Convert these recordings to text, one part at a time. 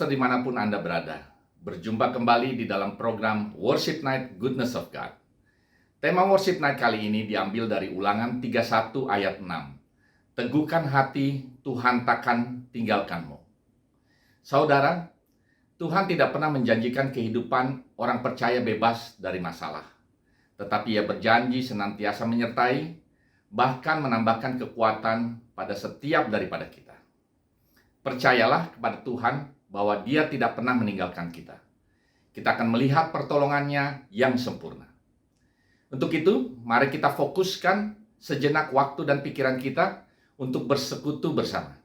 Pastor dimanapun Anda berada, berjumpa kembali di dalam program Worship Night Goodness of God. Tema Worship Night kali ini diambil dari Ulangan 31 ayat 6. Teguhkan hati, Tuhan takkan tinggalkanmu. Saudara, Tuhan tidak pernah menjanjikan kehidupan orang percaya bebas dari masalah. Tetapi Ia berjanji senantiasa menyertai, bahkan menambahkan kekuatan pada setiap daripada kita. Percayalah kepada Tuhan bahwa Dia tidak pernah meninggalkan kita. Kita akan melihat pertolongannya yang sempurna. Untuk itu, mari kita fokuskan sejenak waktu dan pikiran kita untuk bersekutu bersama.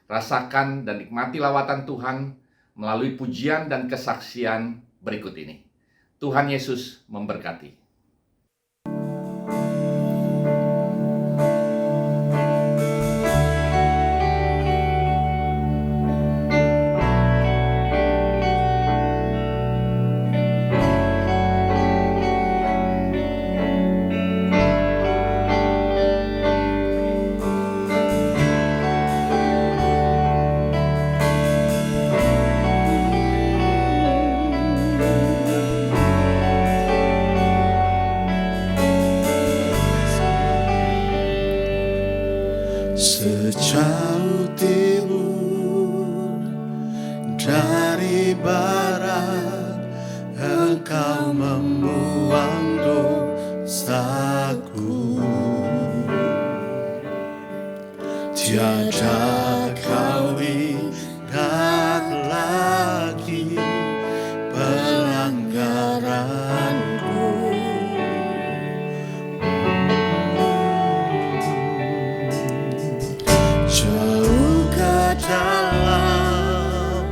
Rasakan dan nikmati lawatan Tuhan melalui pujian dan kesaksian berikut ini. Tuhan Yesus memberkati. Sejauh timur dari barat, Engkau membuang dosaku. Tiada kau ingat lagi pelanggaranku. Jauh ke dalam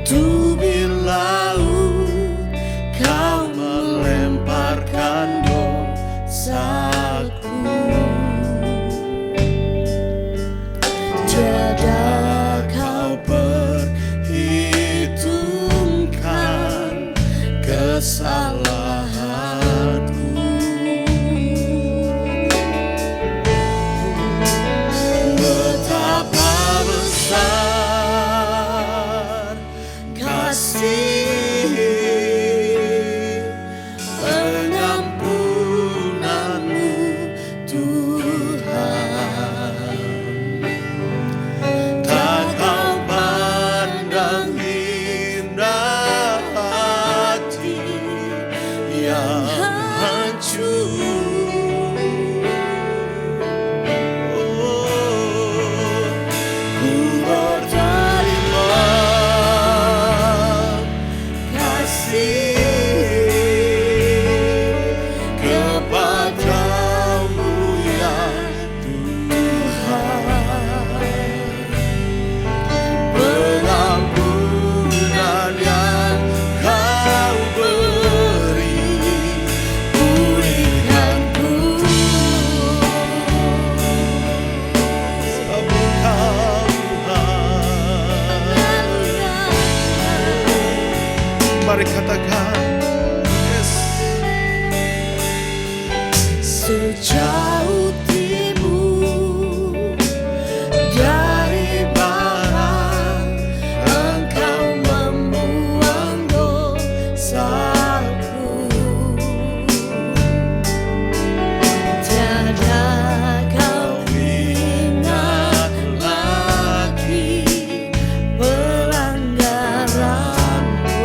tubir laut, Kau melemparkan dosaku. Tiada Kau perhitungkan kesalahanku. Betapa besar kasih pengampunanmu, Tuhan. Tak Kau pandang indah hati yang hancur. Ku berterima kasih kepadamu ya Tuhan. Pengampunan yang Kau beri, pulihkanku. Sebab Kau Tuhan. Mari katakan, yes. Sejauh timur dari barat, Engkau membuang dosaku. Tiada Kau ingat lagi pelanggaranku.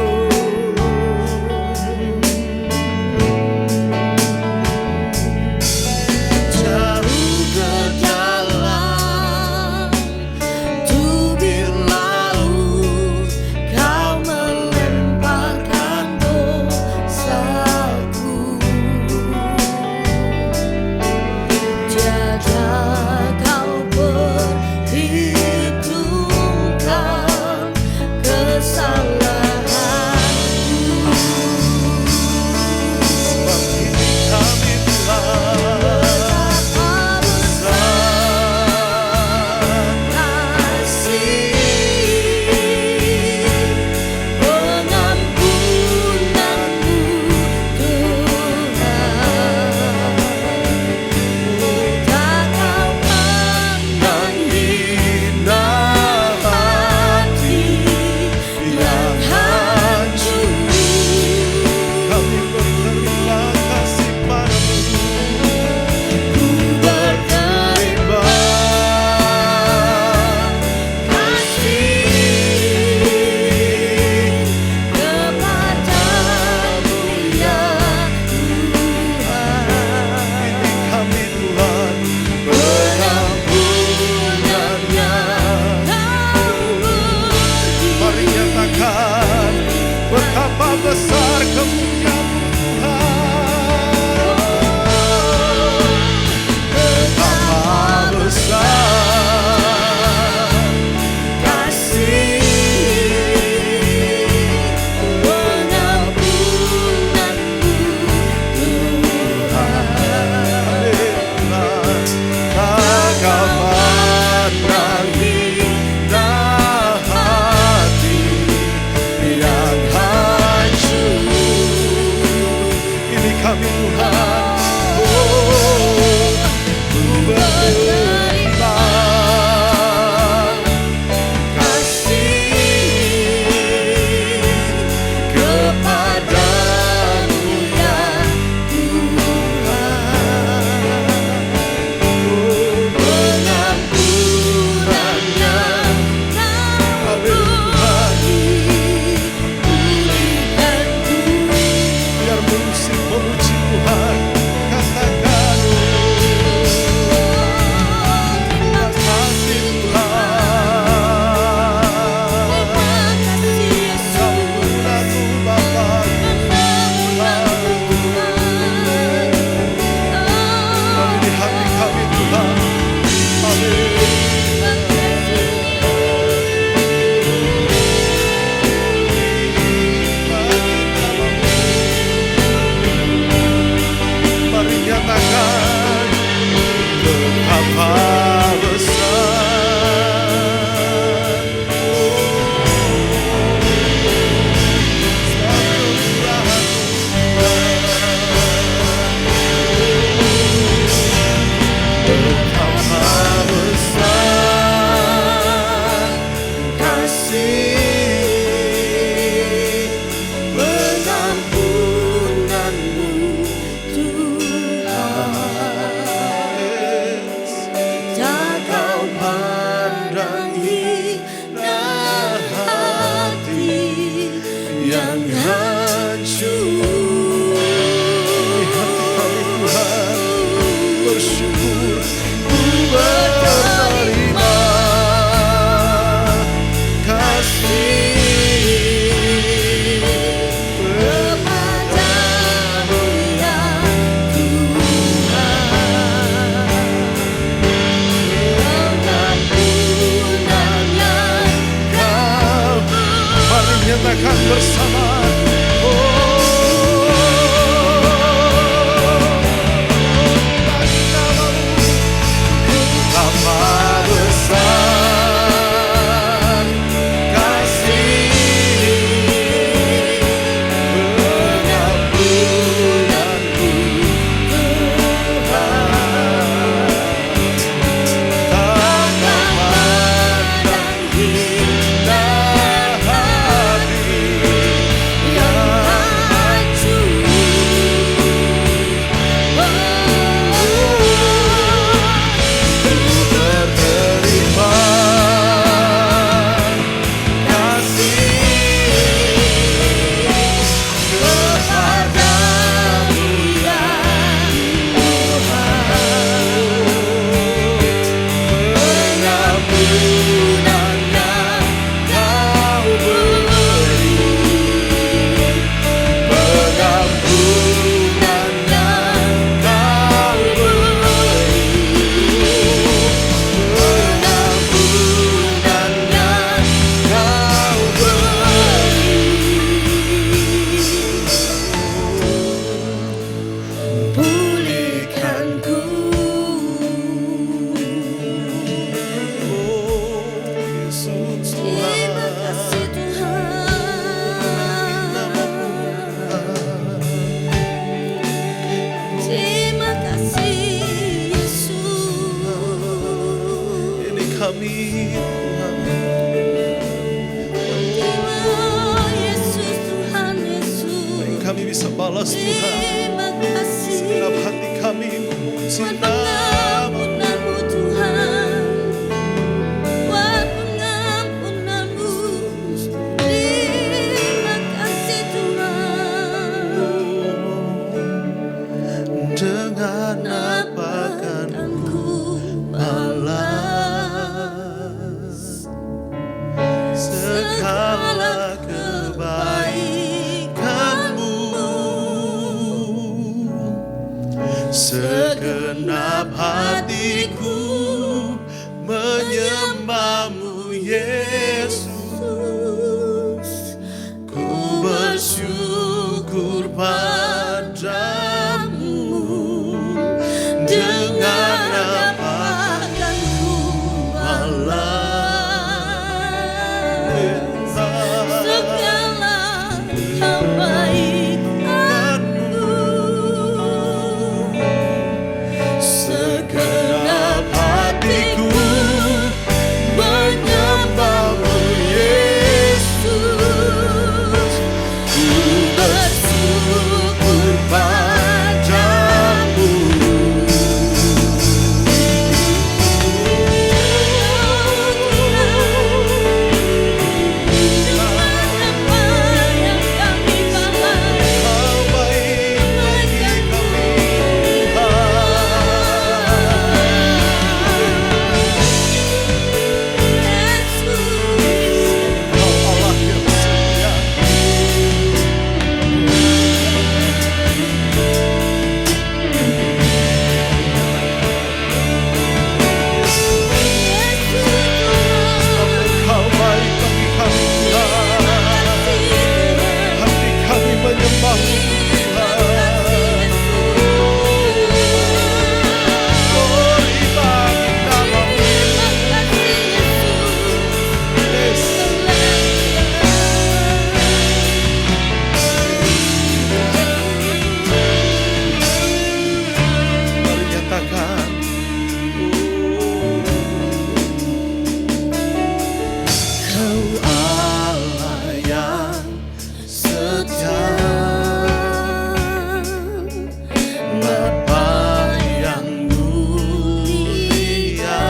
besar kemuliaan Tuhan. Betapa besar kasih pengampunanmu Tuhan. Tak kau pandang indah hati yang hancur. Ini kami Tuhan, oh, ku berterima kasih kepadamu ya Pengampunannya kau beri pulihkanku. biar musik memuji Tuhan. Katakan Terima kasih Tuhan. kasih Yesus. Ampunanmu Bapa. Di hati kami Tuhan. Amin. Mari nyatakan betapa besar betapa besar kasih pengampunanmu Tuhan. Tak kau Pandang indah hati yang hancur. Di hati kami Tuhan bersyukur, ku berterima kasih kepadamu ya Tuhan. Pengampunannya Kau. Mari nyatakan bersama. Betapa besar kasih pengampunanmu Tuhan. Tak kau pandang indah hati yang hancur. ku berterima kasih kepadamu ya pengampunannya kau beri pengampunannya kau beri pengampunannya kau beri Pulihkanku. Oh Yesus Terima Tuhan. kasih Tuhan. Terima kasih Yesus. Ini kami Tuhan. Terima Yesus Tuhan Yesus. Yang kami bisa balas Tuhan. Terima kasih Segenap hati kami memuji buat nama pengampunanmu Tuhan. Buat pengampunanmu. Terima kasih Tuhan. dengan apa akan ku balas segala kebaikan hatiku menyembahmu Yesus. Ku bersyukur padamu dengan apa akan ku balas segala kebaikanmu, segenap hatiku menyembahmu Yesus. Ku bersyukur padamu. Kau baik bagi kami, Kau Allah yang setia. Kau baik bagi kami Tuhan. Hati kami menyembahmu Tuhan. Glory bagi namamu Yesus. Mari nyatakan, Kau Allah yang setia, Bapa yang mulia,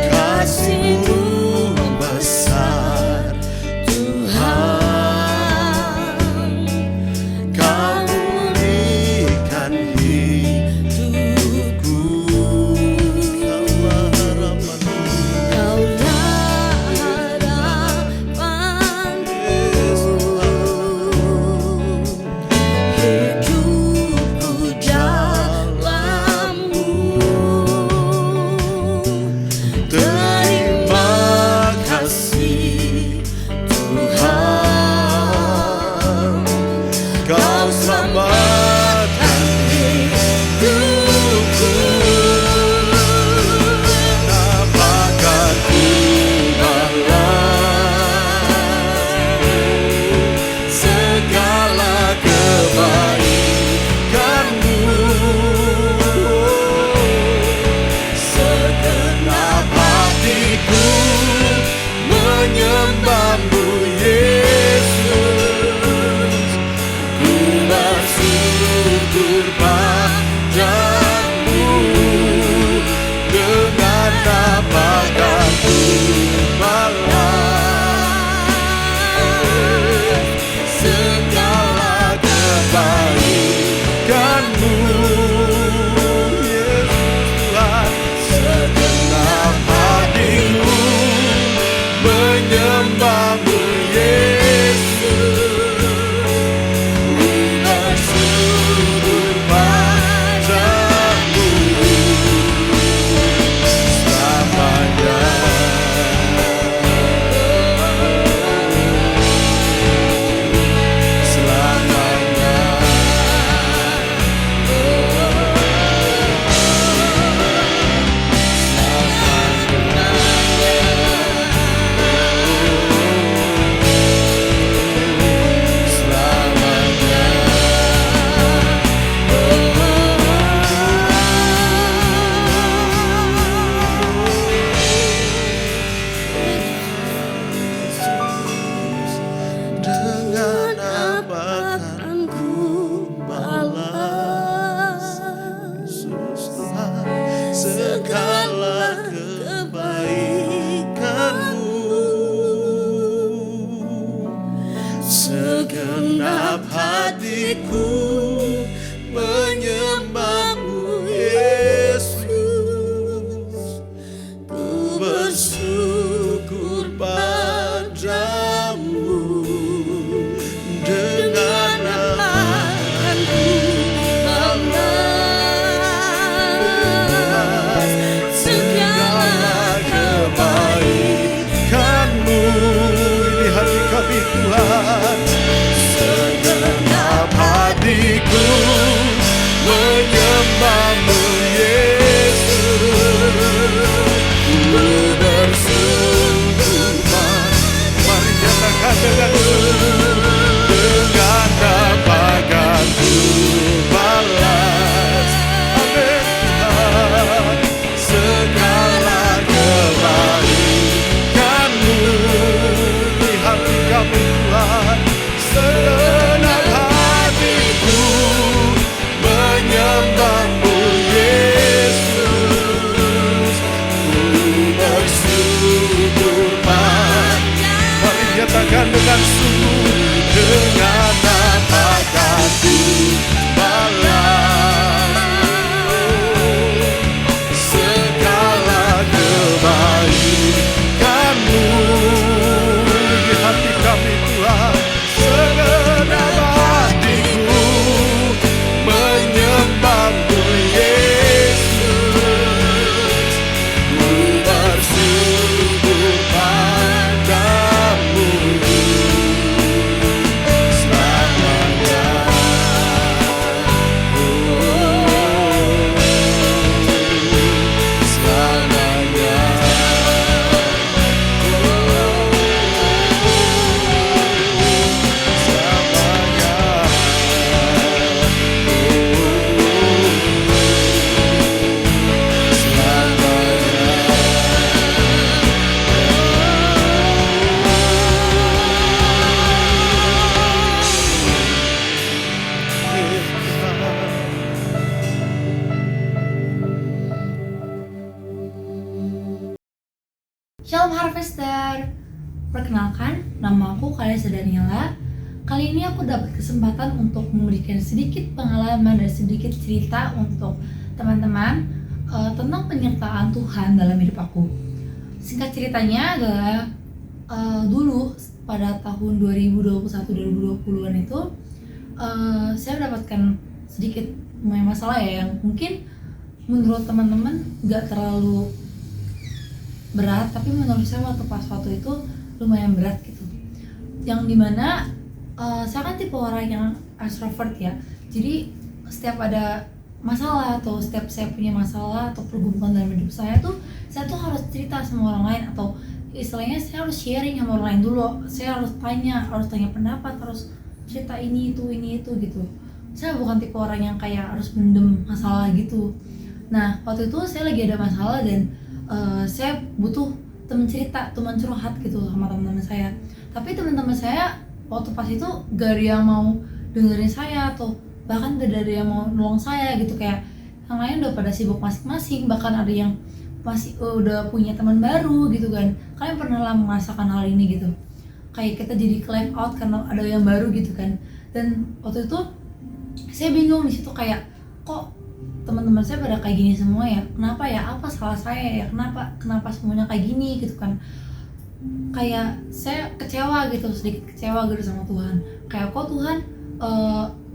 kasih-Mu besar Tuhan. Kau pulihkan hidupku. Kaulah harapanku. Hidupku dalam-Mu, Terima kasih Tuhan. Kau selamatkan hidupku. Apakah ku balas segala kebaikanmu? Segenap hatiku menyembahmu Yesus. Ku bersyukur padamu dengan apakah ku balas segala kebaikanmu. Yesus Tuhan, segenap hatiku menyembahmu Yesus. Ku bersyukur padamu selamanya. Selamanya. Dengan apa akan ku balas segala kebaikanmu? Segenap hatiku menyembahmu Yesus. Ku bersyukur padamu dengan apa akan ku balas katakan dengan sungguh, dengan apakah ku balas segala kebaikanmu di hati kami Tuhan. Segenap hatiku menyembahmu Yesus, ku bersyukur padamu selamanya. Selamanya. Shalom Harvester, perkenalkan, nama aku Kalesa Daniela. Kali ini aku dapat kesempatan untuk memberikan sedikit pengalaman dan sedikit cerita untuk teman-teman tentang penyertaan Tuhan dalam hidup aku. Singkat ceritanya adalah dulu pada tahun 2021-2020an itu saya mendapatkan sedikit masalah ya, yang mungkin menurut teman-teman gak terlalu berat, tapi menurut saya waktu itu lumayan berat gitu. Yang dimana saya kan tipe orang yang extrovert ya, jadi setiap ada masalah atau setiap saya punya masalah atau pergumulan dalam hidup saya tuh harus cerita sama orang lain, atau istilahnya saya harus sharing sama orang lain dulu. Saya harus tanya pendapat, harus cerita ini itu gitu. Saya bukan tipe orang yang kayak harus mendem masalah gitu. Nah waktu itu saya lagi ada masalah dan saya butuh teman cerita, teman curhat gitu sama teman-teman saya. Tapi teman-teman saya waktu pas itu gak ada yang mau dengerin saya, atau bahkan gak ada yang mau nolong saya gitu. Kayak yang lain udah pada sibuk masing-masing, bahkan ada yang masih udah punya teman baru gitu kan. Kalian pernah lah merasakan hal ini gitu, kayak kita jadi claim out karena ada yang baru gitu kan. Dan waktu itu saya bingung di situ, kayak kok teman-teman saya pada kayak gini semua ya, kenapa ya, apa salah saya ya, kenapa semuanya kayak gini gitu kan. Kayak saya kecewa gitu, sedikit kecewa gitu sama Tuhan. Kayak kok Tuhan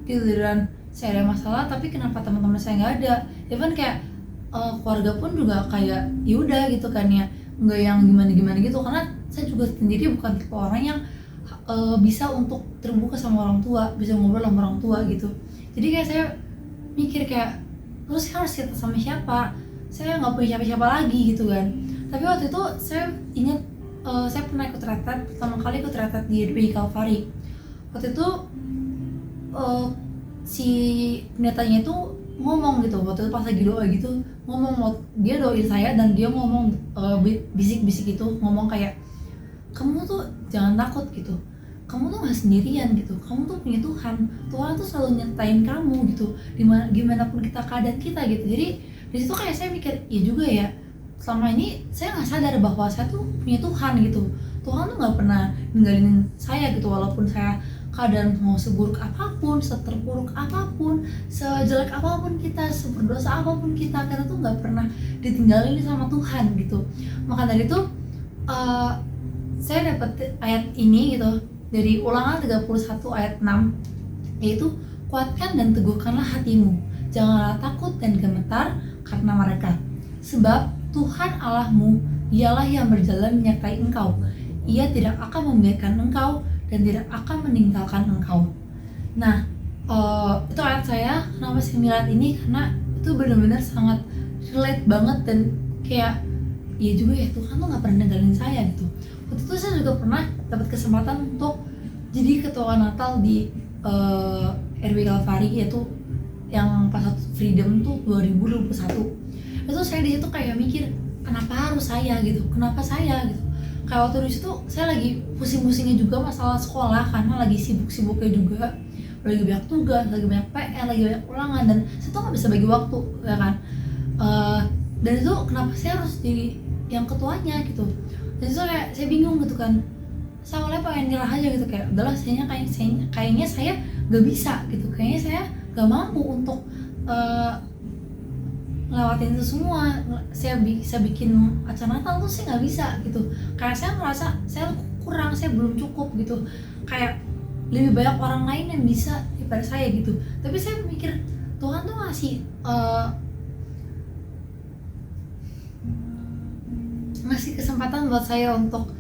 giliran saya ada masalah, tapi kenapa teman-teman saya nggak ada. Even kayak keluarga pun juga kayak yaudah gitu kan ya, nggak yang gimana gitu. Karena saya juga sendiri bukan tipe orang yang bisa untuk terbuka sama orang tua, bisa ngobrol sama orang tua gitu. Jadi kayak saya mikir kayak, terus saya harus cerita sama siapa? Saya nggak punya siapa-siapa lagi gitu kan. Tapi waktu itu saya ingat saya pernah ikut retret, pertama kali ikut retret di RBI Kalvari. Waktu itu si pendetanya itu ngomong gitu, waktu itu pas lagi doa gitu, ngomong, dia doain saya dan dia ngomong bisik-bisik itu, ngomong kayak, kamu tuh jangan takut gitu, kamu tuh gak sendirian gitu, kamu tuh punya Tuhan tuh selalu nyertain kamu gitu, gimana pun keadaan kita gitu. Jadi di situ kayak saya mikir, iya juga ya, selama ini saya nggak sadar bahwa saya tuh punya Tuhan gitu. Tuhan tuh nggak pernah ninggalin saya gitu, walaupun saya keadaan mau seburuk apapun, seterpuruk apapun, sejelek apapun kita, seberdosa apapun kita tuh nggak pernah ditinggalin sama Tuhan gitu. Maka dari itu saya dapat ayat ini gitu dari Ulangan 31 ayat 6, yaitu kuatkan dan teguhkanlah hatimu, janganlah takut dan gemetar karena mereka, sebab Tuhan Allahmu dialah yang berjalan menyertai engkau, ia tidak akan membiarkan engkau dan tidak akan meninggalkan engkau. Nah itu ayat saya, kenapa saya melihat ini, karena itu benar-benar sangat relate banget dan kayak iya juga ya, Tuhan tuh gak pernah ninggalin saya gitu. Waktu itu saya juga pernah dapat kesempatan untuk jadi ketua Natal di RW Kalvari, yaitu yang pas Freedom tuh 2021. Itu saya di situ kayak mikir, kenapa harus saya gitu, kenapa saya gitu. Kayak waktu di situ saya lagi pusing-pusingnya juga masalah sekolah, karena lagi sibuk-sibuknya juga, lagi banyak tugas, lagi banyak PR, lagi banyak ulangan, dan saya tuh nggak bisa bagi waktu ya kan. Dan itu kenapa saya harus jadi yang ketuanya gitu. Dan itu kayak saya bingung gitu kan, saya mulai pengen nyerah aja gitu, kayak udahlah kayaknya saya gak bisa gitu, kayaknya saya gak mampu untuk ngelewatin itu semua. Saya bisa bikin acara Natal tuh saya nggak bisa gitu, kayak saya ngerasa saya kurang, saya belum cukup gitu, kayak lebih banyak orang lain yang bisa daripada saya gitu. Tapi saya mikir Tuhan tuh ngasih kesempatan buat saya untuk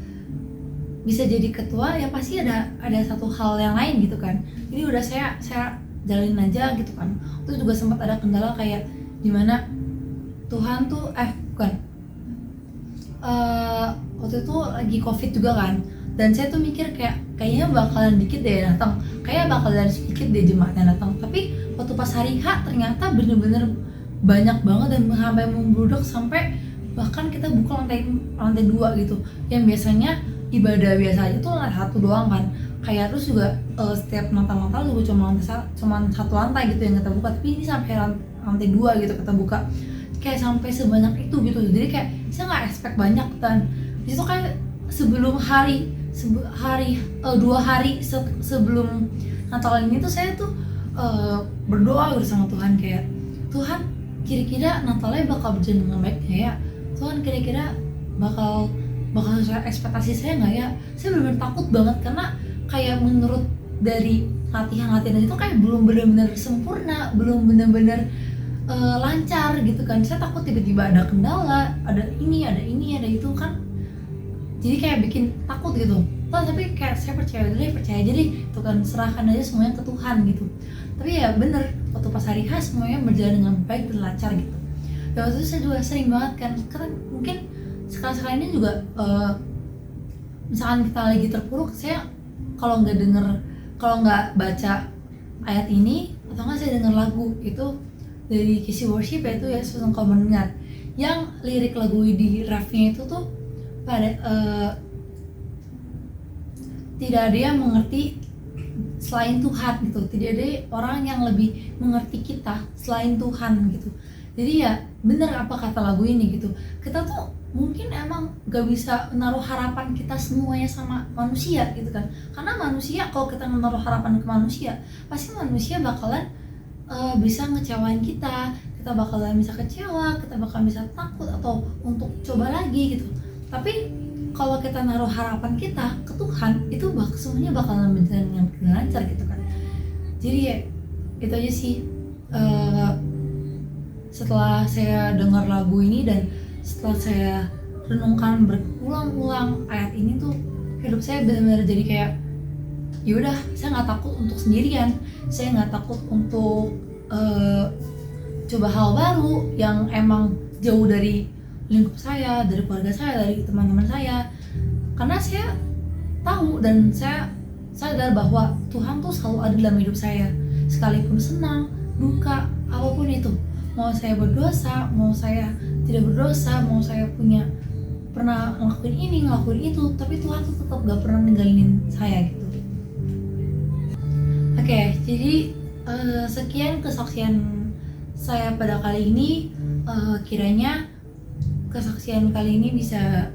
bisa jadi ketua, ya pasti ada satu hal yang lain gitu kan. Jadi udah saya jalanin aja gitu kan. Terus juga sempat ada kendala kayak dimana Tuhan tuh waktu itu lagi COVID juga kan, dan saya tuh mikir kayaknya bakalan dikit deh datang, kayak bakalan sedikit deh jemaatnya datang. Tapi waktu pas hari H ternyata bener-bener banyak banget dan sampai membludak, sampai bahkan kita buka lantai 2 gitu, yang biasanya ibadah biasa aja tuh lantai 1 doang kan. Kayak terus juga setiap Natal juga cuma satu lantai gitu yang kita buka, tapi ini sampai lantai 2 gitu kita buka, kayak sampai sebanyak itu gitu. Jadi kayak saya nggak expect banyak, dan disitu kayak sebelum 2 hari sebelum Natal ini tuh saya tuh berdoa gitu sama Tuhan, kayak Tuhan kira-kira Natalnya bakal berjalan dengan baik nggak ya, Tuhan kira-kira bakal sesuai ekspektasi saya nggak ya. Saya benar-benar takut banget, karena kayak menurut dari latihan itu kayak belum benar-benar sempurna, belum benar-benar lancar gitu kan. Saya takut tiba-tiba ada kendala, ada ini itu kan, jadi kayak bikin takut gitu. Tapi kayak saya percaya aja deh itu kan, serahkan aja semuanya ke Tuhan gitu. Tapi ya bener, waktu pas hari H semuanya berjalan dengan baik dan lancar gitu. Dan waktu itu saya juga sering banget kan, karena mungkin sekarang ini juga misalkan kita lagi terpuruk, saya kalau nggak baca ayat ini, atau nggak saya dengar lagu itu dari Kisi Worship, yaitu Yesus Engkau Mendengar, yang lirik lagu di refnya itu tuh pada tidak ada yang mengerti selain Tuhan gitu, tidak ada orang yang lebih mengerti kita selain Tuhan gitu. Jadi ya bener apa kata lagu ini gitu, kita tuh mungkin emang gak bisa menaruh harapan kita semuanya sama manusia gitu kan. Karena manusia, kalau kita menaruh harapan ke manusia, pasti manusia bakalan bisa ngecewain kita bakalan bisa kecewa, kita bakalan bisa takut atau untuk coba lagi gitu. Tapi kalau kita naruh harapan kita ke Tuhan, itu semuanya bakalan berjalan dengan lancar gitu kan. Jadi ya itu aja sih, setelah saya dengar lagu ini dan setelah saya renungkan berulang-ulang ayat ini tuh, hidup saya benar-benar jadi kayak yaudah, saya nggak takut untuk sendirian, saya nggak takut untuk coba hal baru yang emang jauh dari lingkup saya, dari keluarga saya, dari teman-teman saya. Karena saya tahu dan saya sadar bahwa Tuhan tuh selalu ada dalam hidup saya, sekalipun senang, duka, apapun itu. Mau saya berdosa, mau saya tidak berdosa, mau saya pernah ngelakuin ini, ngelakuin itu, tapi Tuhan tuh tetap gak pernah ninggalin saya gitu. Oke, jadi sekian kesaksian saya pada kali ini. Kiranya kesaksian kali ini bisa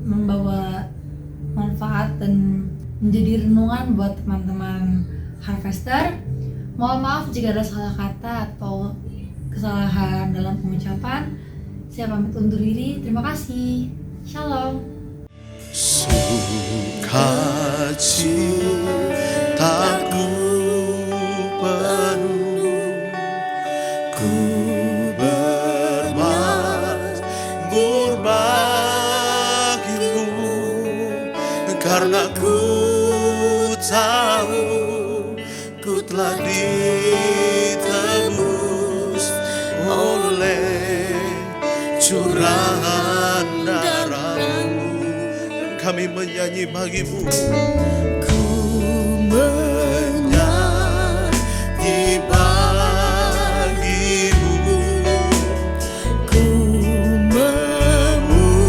membawa manfaat dan menjadi renungan buat teman-teman Harvester. Mohon maaf jika ada salah kata atau kesalahan dalam pengucapan. Saya pamit undur diri. Terima kasih. Shalom. Sukacitaku penuh, ku bermazmur bagimu, karena ku tahu ku telah ditebus oleh curahan darahmu. Kami menyanyi bagimu, ku menyanyi bagimu, ku memuji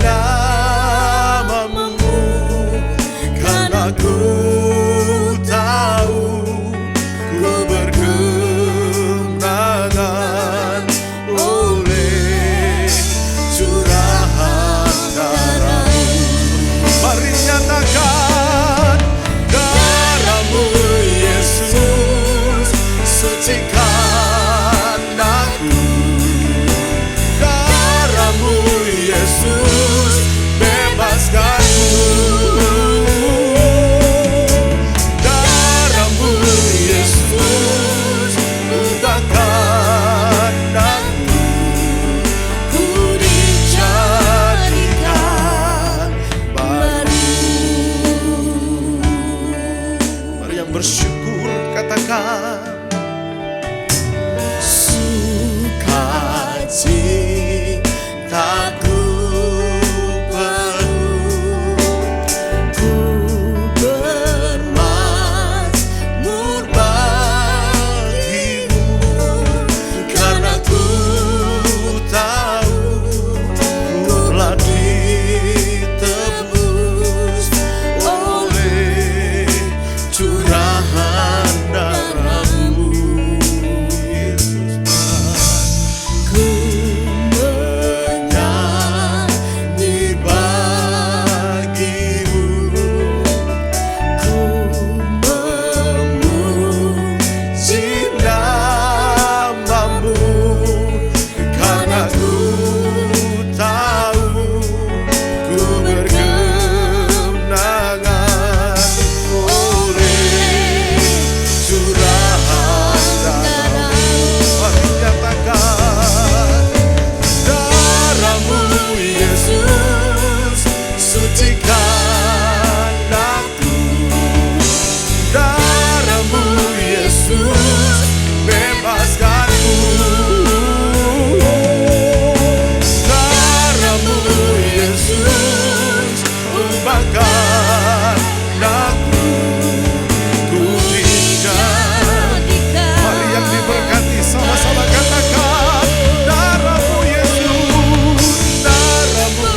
namamu, karena ku tahu ku berkemenangan oleh curahan darahmu. nyatakan sukacitaku penuh, ku bermazmur bagimu, karena ku tahu ku telah ditebus oleh curahan darah-Mu, Yesus. Ku menyanyi bagimu, ku memuji nama-Mu, karena ku tahu ku berkemenangan oleh curahan darah-Mu. Mari nyatakan, darah-Mu Yesus sucikan aku, darah-Mu Yesus bebaskanku, darah-Mu Yesus ubahkan aku, ku dijadikan. Mari yang diberkati sama-sama katakan, darah-Mu Yesus, darah-Mu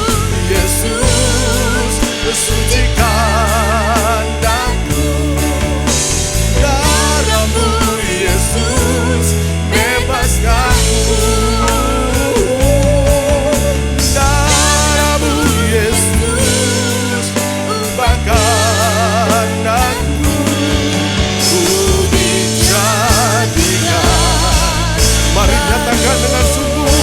Yesus sucikan aku, darah-Mu Yesus bebaskanku, darah-Mu Yesus ubahkan aku, ku dijadikan. Mari nyatakan dengan sungguh,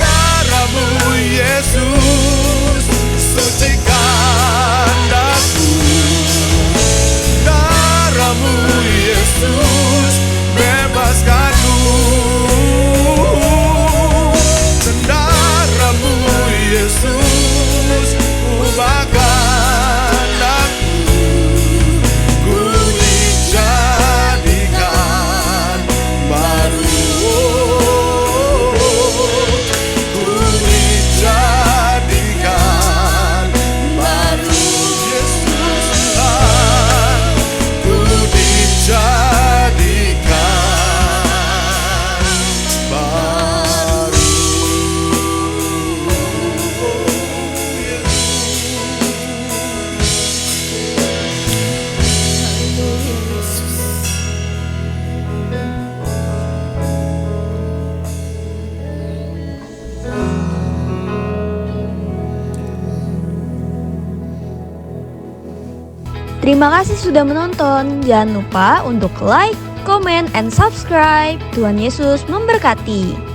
darah-Mu Yesus sucikan aku, darah-Mu Yesus bebaskanku, dan darah-Mu Yesus ubahkan aku, ku dijadikan baru, ku dijadikan baru, Yesus Tuhan, ku dijadikan baru. Terima kasih sudah menonton. Jangan lupa untuk like, comment, and subscribe. Tuhan Yesus memberkati.